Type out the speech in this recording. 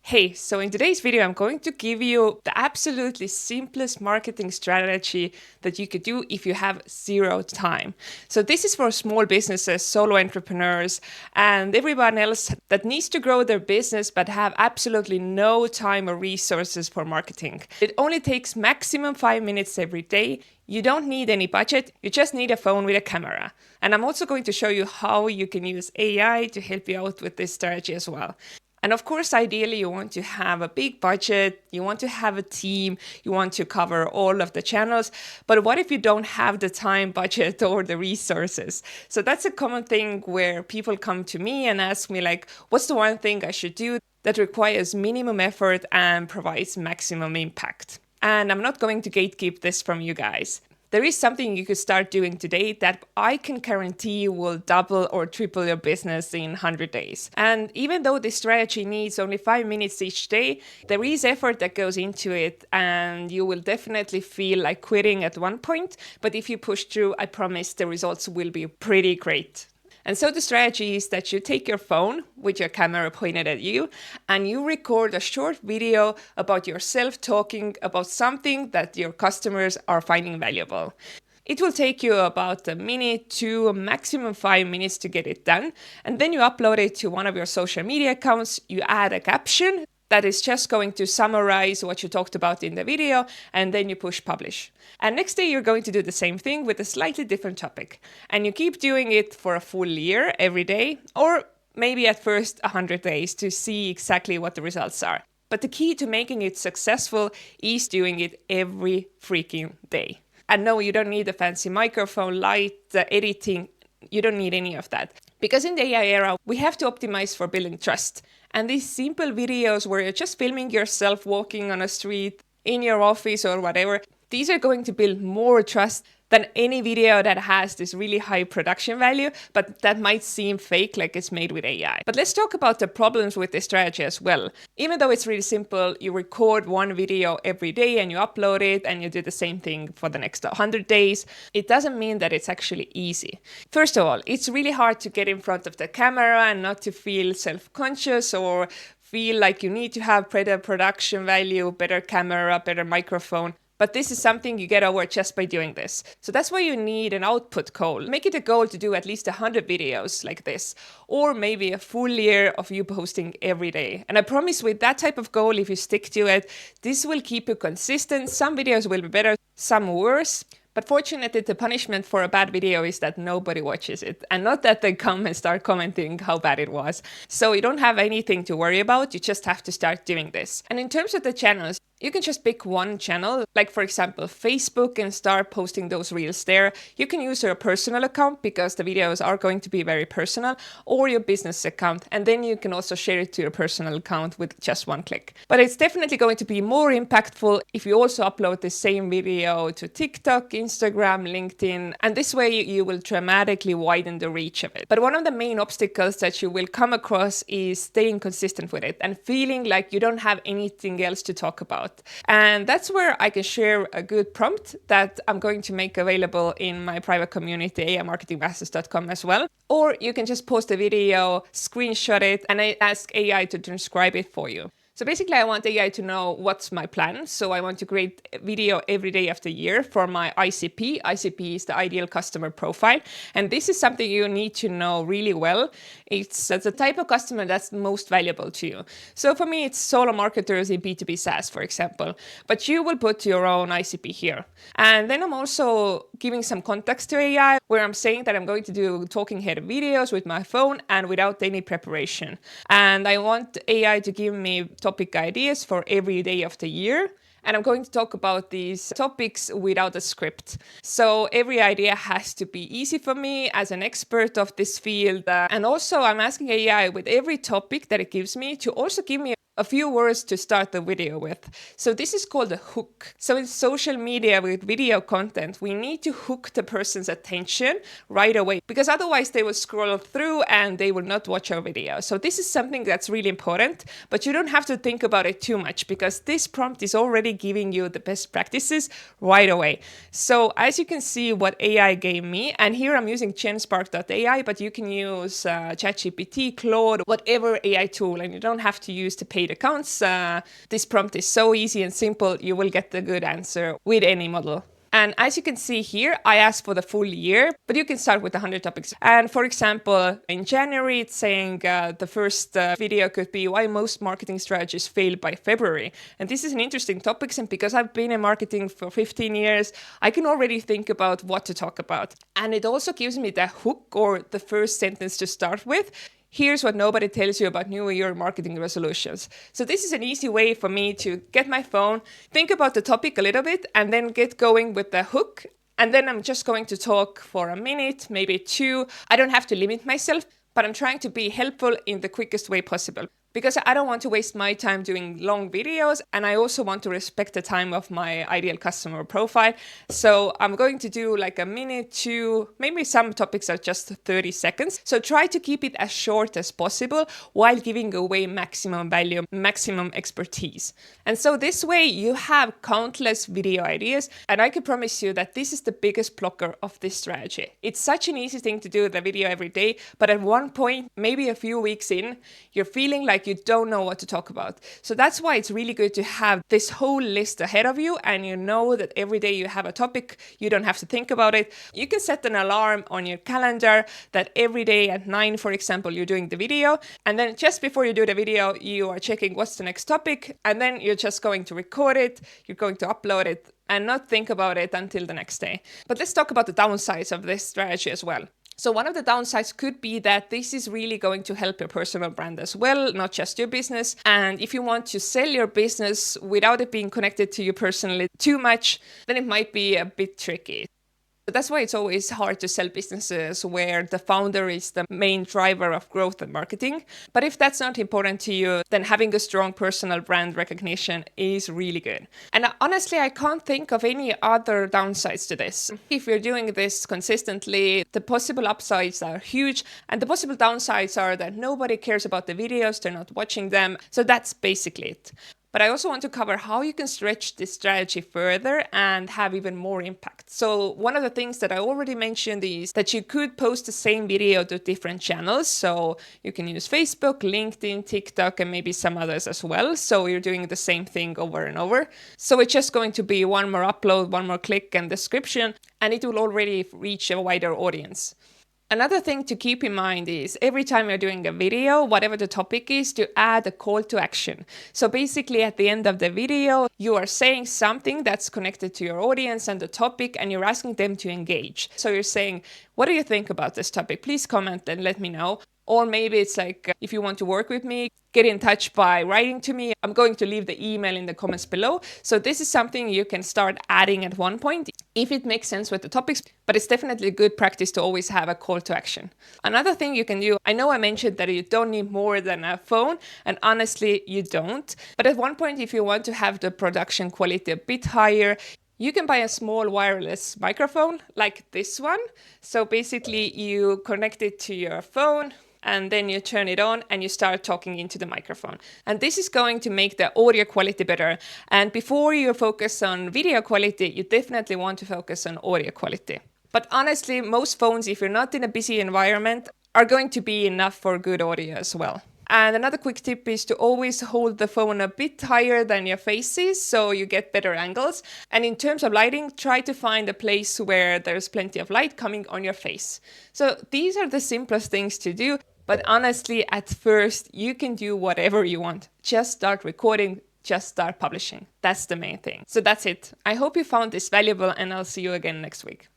Hey, so in today's video, I'm going to give you the absolutely simplest marketing strategy that you could do if you have zero time. So this is for small businesses, solo entrepreneurs, and everyone else that needs to grow their business but have absolutely no time or resources for marketing. It only takes maximum 5 minutes every day. You don't need any budget, you just need a phone with a camera. And I'm also going to show you how you can use AI to help you out with this strategy as well. And of course, ideally, you want to have a big budget, you want to have a team, you want to cover all of the channels. But what if you don't have the time, budget, or the resources? So that's a common thing where people come to me and ask me, like, what's the one thing I should do that requires minimum effort and provides maximum impact? And I'm not going to gatekeep this from you guys. There is something you could start doing today that I can guarantee will double or triple your business in 100 days. And even though this strategy needs only 5 minutes each day, there is effort that goes into it, and you will definitely feel like quitting at one point. But if you push through, I promise the results will be pretty great. And so the strategy is that you take your phone with your camera pointed at you and you record a short video about yourself talking about something that your customers are finding valuable. It will take you about a minute to maximum 5 minutes to get it done. And then you upload it to one of your social media accounts. You add a caption that is just going to summarize what you talked about in the video, and then you push publish. And next day, you're going to do the same thing with a slightly different topic. And you keep doing it for a full year every day, or maybe at first 100 days to see exactly what the results are. But the key to making it successful is doing it every freaking day. And no, you don't need a fancy microphone, light, editing. You don't need any of that. Because in the AI era, we have to optimize for building trust. And these simple videos where you're just filming yourself walking on a street, in your office or whatever, these are going to build more trust than any video that has this really high production value, but that might seem fake, like it's made with AI. But let's talk about the problems with this strategy as well. Even though it's really simple, you record one video every day and you upload it and you do the same thing for the next 100 days, it doesn't mean that it's actually easy. First of all, it's really hard to get in front of the camera and not to feel self-conscious or feel like you need to have better production value, better camera, better microphone. But this is something you get over just by doing this. So that's why you need an output goal. Make it a goal to do at least 100 videos like this, or maybe a full year of you posting every day. And I promise with that type of goal, if you stick to it, this will keep you consistent. Some videos will be better, some worse. But fortunately, the punishment for a bad video is that nobody watches it, and not that they come and start commenting how bad it was. So you don't have anything to worry about, you just have to start doing this. And in terms of the channels, you can just pick one channel, like for example Facebook, and start posting those reels there. You can use your personal account because the videos are going to be very personal, or your business account, and then you can also share it to your personal account with just one click. But it's definitely going to be more impactful if you also upload the same video to TikTok, Instagram, LinkedIn, and this way you will dramatically widen the reach of it. But one of the main obstacles that you will come across is staying consistent with it and feeling like you don't have anything else to talk about. And that's where I can share a good prompt that I'm going to make available in my private community, aimarketingmasters.com as well. Or you can just post a video, screenshot it, and I ask AI to transcribe it for you. So basically, I want AI to know what's my plan. So I want to create a video every day of the year for my ICP. ICP is the ideal customer profile. And this is something you need to know really well. It's the type of customer that's most valuable to you. So for me, it's solo marketers in B2B SaaS, for example. But you will put your own ICP here. And then I'm also giving some context to AI, where I'm saying that I'm going to do talking head videos with my phone and without any preparation. And I want AI to give me topic ideas for every day of the year. And I'm going to talk about these topics without a script. So every idea has to be easy for me as an expert of this field. And also I'm asking AI with every topic that it gives me to also give me a few words to start the video with. So this is called a hook. So in social media with video content, we need to hook the person's attention right away, because otherwise they will scroll through and they will not watch our video. So this is something that's really important, but you don't have to think about it too much because this prompt is already giving you the best practices right away. So as you can see what AI gave me, and here I'm using genspark.ai, but you can use ChatGPT, Claude, whatever AI tool, and you don't have to use the paid paid accounts. This prompt is so easy and simple, you will get the good answer with any model. And as you can see here, I asked for the full year, but you can start with 100 topics. And for example, in January, it's saying the first video could be why most marketing strategies fail by February. And this is an interesting topic, and because I've been in marketing for 15 years, I can already think about what to talk about. And it also gives me the hook or the first sentence to start with. Here's what nobody tells you about New Year marketing resolutions. So this is an easy way for me to get my phone, think about the topic a little bit, and then get going with the hook. And then I'm just going to talk for a minute, maybe 2. I don't have to limit myself, but I'm trying to be helpful in the quickest way possible. Because I don't want to waste my time doing long videos, and I also want to respect the time of my ideal customer profile. So I'm going to do like a minute, 2, maybe some topics are just 30 seconds. So try to keep it as short as possible while giving away maximum value, maximum expertise. And so this way you have countless video ideas, and I can promise you that this is the biggest blocker of this strategy. It's such an easy thing to do the video every day, but at one point, maybe a few weeks in, you're feeling like you don't know what to talk about. So that's why it's really good to have this whole list ahead of you, and you know that every day you have a topic, you don't have to think about it. You can set an alarm on your calendar that every day at 9, for example, you're doing the video, and then just before you do the video, you are checking what's the next topic, and then you're just going to record it, you're going to upload it, and not think about it until the next day. But let's talk about the downsides of this strategy as well. So one of the downsides could be that this is really going to help your personal brand as well, not just your business. And if you want to sell your business without it being connected to you personally too much, then it might be a bit tricky. That's why it's always hard to sell businesses where the founder is the main driver of growth and marketing. But if that's not important to you, then having a strong personal brand recognition is really good. And honestly, I can't think of any other downsides to this. If you're doing this consistently, the possible upsides are huge, and the possible downsides are that nobody cares about the videos, they're not watching them. So that's basically it. But I also want to cover how you can stretch this strategy further and have even more impact. So one of the things that I already mentioned is that you could post the same video to different channels. So you can use Facebook, LinkedIn, TikTok, and maybe some others as well. So you're doing the same thing over and over. So it's just going to be one more upload, one more click and description, and it will already reach a wider audience. Another thing to keep in mind is every time you're doing a video, whatever the topic is, to add a call to action. So basically at the end of the video, you are saying something that's connected to your audience and the topic, and you're asking them to engage. So you're saying, what do you think about this topic? Please comment and let me know. Or maybe it's like, if you want to work with me, get in touch by writing to me. I'm going to leave the email in the comments below. So this is something you can start adding at one point if it makes sense with the topics, but it's definitely good practice to always have a call to action. Another thing you can do, I know I mentioned that you don't need more than a phone, and honestly, you don't. But at one point, if you want to have the production quality a bit higher, you can buy a small wireless microphone like this one. So basically you connect it to your phone, and then you turn it on and you start talking into the microphone. And this is going to make the audio quality better. And before you focus on video quality, you definitely want to focus on audio quality. But honestly, most phones, if you're not in a busy environment, are going to be enough for good audio as well. And another quick tip is to always hold the phone a bit higher than your face is, so you get better angles. And in terms of lighting, try to find a place where there's plenty of light coming on your face. So these are the simplest things to do. But honestly, at first, you can do whatever you want. Just start recording, just start publishing. That's the main thing. So that's it. I hope you found this valuable, and I'll see you again next week.